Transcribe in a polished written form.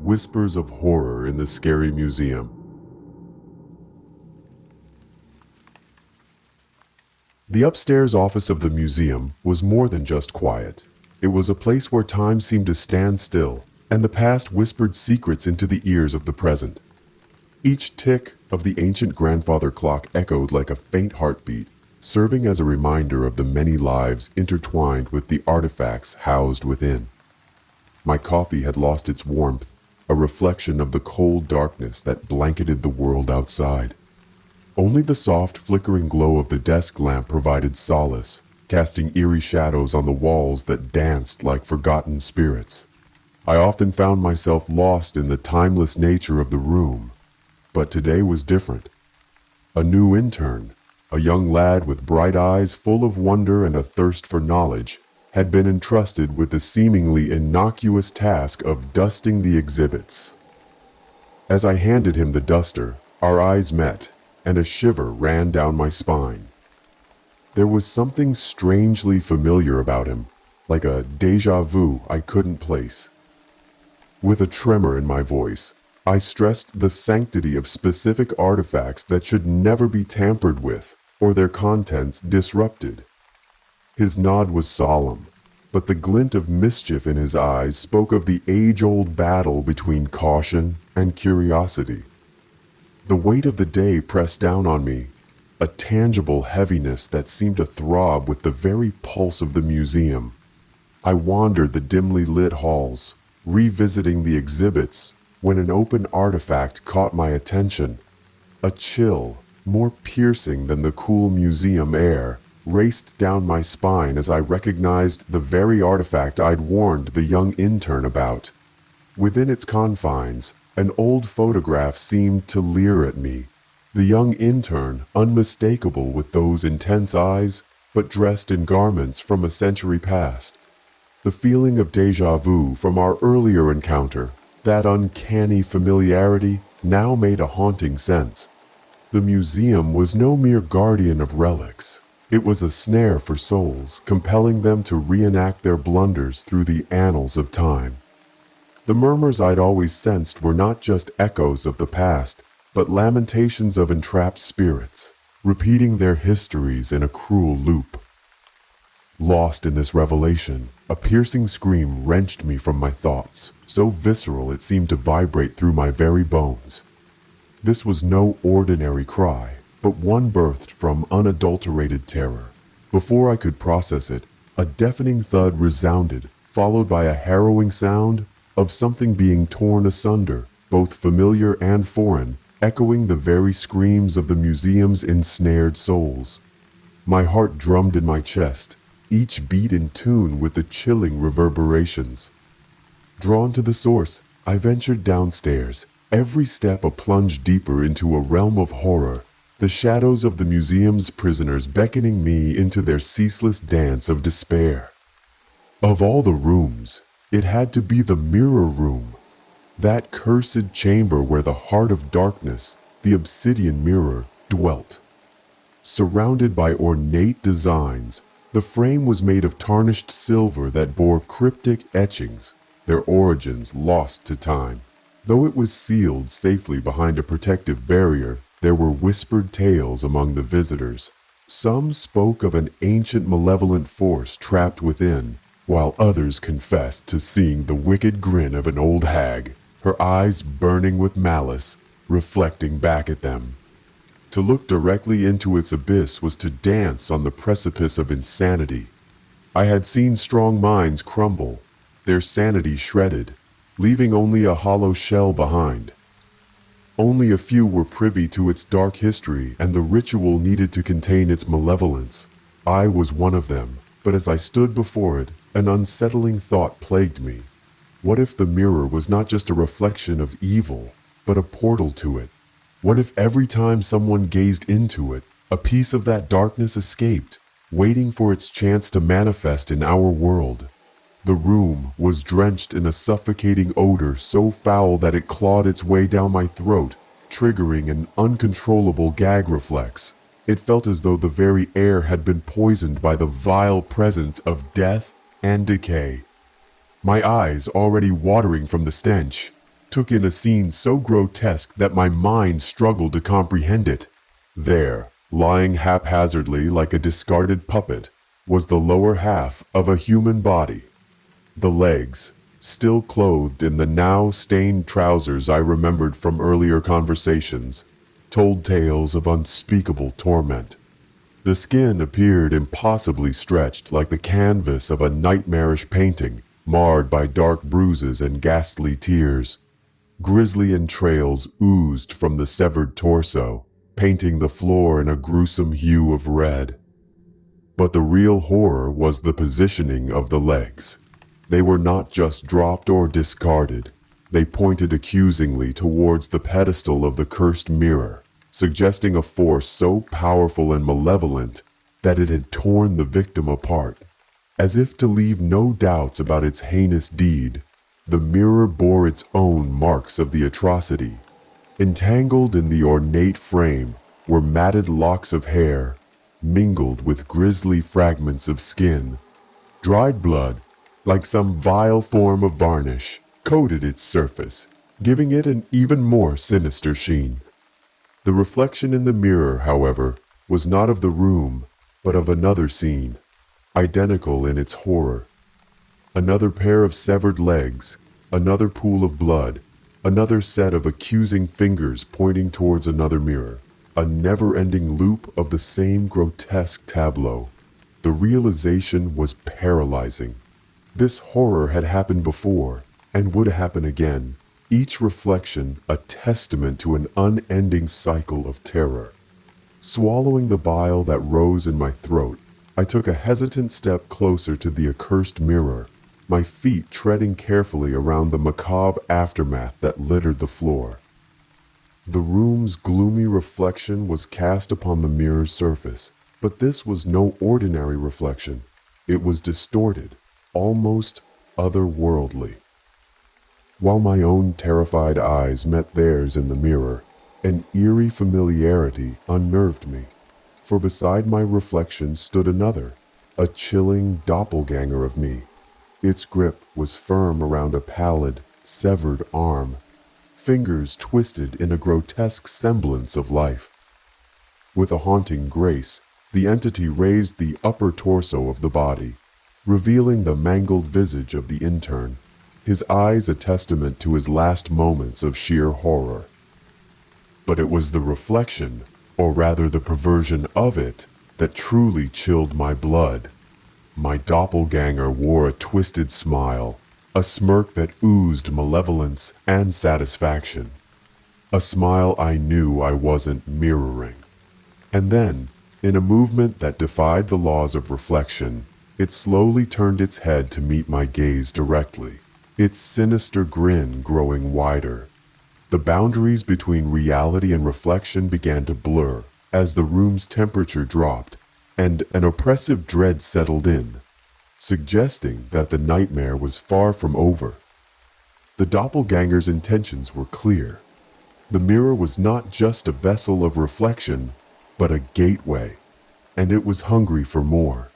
Whispers of horror in the scary museum. The upstairs office of the museum was more than just quiet. It was a place where time seemed to stand still, and the past whispered secrets into the ears of the present. Each tick of the ancient grandfather clock echoed like a faint heartbeat, serving as a reminder of the many lives intertwined with the artifacts housed within. My coffee had lost its warmth, a reflection of the cold darkness that blanketed the world outside. Only the soft, flickering glow of the desk lamp provided solace, casting eerie shadows on the walls that danced like forgotten spirits. I often found myself lost in the timeless nature of the room, but today was different. A new intern, a young lad with bright eyes full of wonder and a thirst for knowledge, had been entrusted with the seemingly innocuous task of dusting the exhibits. As I handed him the duster, our eyes met, and a shiver ran down my spine. There was something strangely familiar about him, like a déjà vu I couldn't place. With a tremor in my voice, I stressed the sanctity of specific artifacts that should never be tampered with or their contents disrupted. His nod was solemn, but the glint of mischief in his eyes spoke of the age-old battle between caution and curiosity. The weight of the day pressed down on me, a tangible heaviness that seemed to throb with the very pulse of the museum. I wandered the dimly lit halls, revisiting the exhibits, when an open artifact caught my attention. A chill, more piercing than the cool museum air, raced down my spine as I recognized the very artifact I'd warned the young intern about. Within its confines, an old photograph seemed to leer at me. The young intern, unmistakable with those intense eyes, but dressed in garments from a century past. The feeling of déjà vu from our earlier encounter, that uncanny familiarity, now made a haunting sense. The museum was no mere guardian of relics. It was a snare for souls, compelling them to reenact their blunders through the annals of time. The murmurs I'd always sensed were not just echoes of the past, but lamentations of entrapped spirits, repeating their histories in a cruel loop. Lost in this revelation, a piercing scream wrenched me from my thoughts, so visceral it seemed to vibrate through my very bones. This was no ordinary cry, but one birthed from unadulterated terror. Before I could process it, a deafening thud resounded, followed by a harrowing sound of something being torn asunder, both familiar and foreign, echoing the very screams of the museum's ensnared souls. My heart drummed in my chest, each beat in tune with the chilling reverberations. Drawn to the source, I ventured downstairs, every step a plunge deeper into a realm of horror, the shadows of the museum's prisoners beckoning me into their ceaseless dance of despair. Of all the rooms, it had to be the mirror room, that cursed chamber where the heart of darkness, the obsidian mirror, dwelt. Surrounded by ornate designs, the frame was made of tarnished silver that bore cryptic etchings, their origins lost to time. Though it was sealed safely behind a protective barrier, there were whispered tales among the visitors. Some spoke of an ancient malevolent force trapped within, while others confessed to seeing the wicked grin of an old hag, her eyes burning with malice, reflecting back at them. To look directly into its abyss was to dance on the precipice of insanity. I had seen strong minds crumble, their sanity shredded, leaving only a hollow shell behind. Only a few were privy to its dark history and the ritual needed to contain its malevolence. I was one of them, but as I stood before it, an unsettling thought plagued me. What if the mirror was not just a reflection of evil, but a portal to it? What if every time someone gazed into it, a piece of that darkness escaped, waiting for its chance to manifest in our world? The room was drenched in a suffocating odor so foul that it clawed its way down my throat, triggering an uncontrollable gag reflex. It felt as though the very air had been poisoned by the vile presence of death and decay. My eyes, already watering from the stench, took in a scene so grotesque that my mind struggled to comprehend it. There, lying haphazardly like a discarded puppet, was the lower half of a human body. The legs, still clothed in the now stained trousers I remembered from earlier conversations, told tales of unspeakable torment. The skin appeared impossibly stretched like the canvas of a nightmarish painting, marred by dark bruises and ghastly tears. Grisly entrails oozed from the severed torso, painting the floor in a gruesome hue of red. But the real horror was the positioning of the legs. They were not just dropped or discarded. They pointed accusingly towards the pedestal of the cursed mirror, suggesting a force so powerful and malevolent that it had torn the victim apart. As if to leave no doubts about its heinous deed, the mirror bore its own marks of the atrocity. Entangled in the ornate frame were matted locks of hair, mingled with grisly fragments of skin. Dried blood, like some vile form of varnish, coated its surface, giving it an even more sinister sheen. The reflection in the mirror, however, was not of the room, but of another scene, identical in its horror. Another pair of severed legs, another pool of blood, another set of accusing fingers pointing towards another mirror. A never-ending loop of the same grotesque tableau. The realization was paralyzing. This horror had happened before, and would happen again, each reflection a testament to an unending cycle of terror. Swallowing the bile that rose in my throat, I took a hesitant step closer to the accursed mirror, my feet treading carefully around the macabre aftermath that littered the floor. The room's gloomy reflection was cast upon the mirror's surface, but this was no ordinary reflection. It was distorted, almost otherworldly. While my own terrified eyes met theirs in the mirror, an eerie familiarity unnerved me, for beside my reflection stood another, a chilling doppelganger of me. Its grip was firm around a pallid, severed arm, fingers twisted in a grotesque semblance of life. With a haunting grace, the entity raised the upper torso of the body, revealing the mangled visage of the intern, his eyes a testament to his last moments of sheer horror. But it was the reflection, or rather the perversion of it, that truly chilled my blood. My doppelganger wore a twisted smile, a smirk that oozed malevolence and satisfaction. A smile I knew I wasn't mirroring. And then, in a movement that defied the laws of reflection, it slowly turned its head to meet my gaze directly, its sinister grin growing wider. The boundaries between reality and reflection began to blur as the room's temperature dropped and an oppressive dread settled in, suggesting that the nightmare was far from over. The doppelganger's intentions were clear. The mirror was not just a vessel of reflection, but a gateway, and it was hungry for more.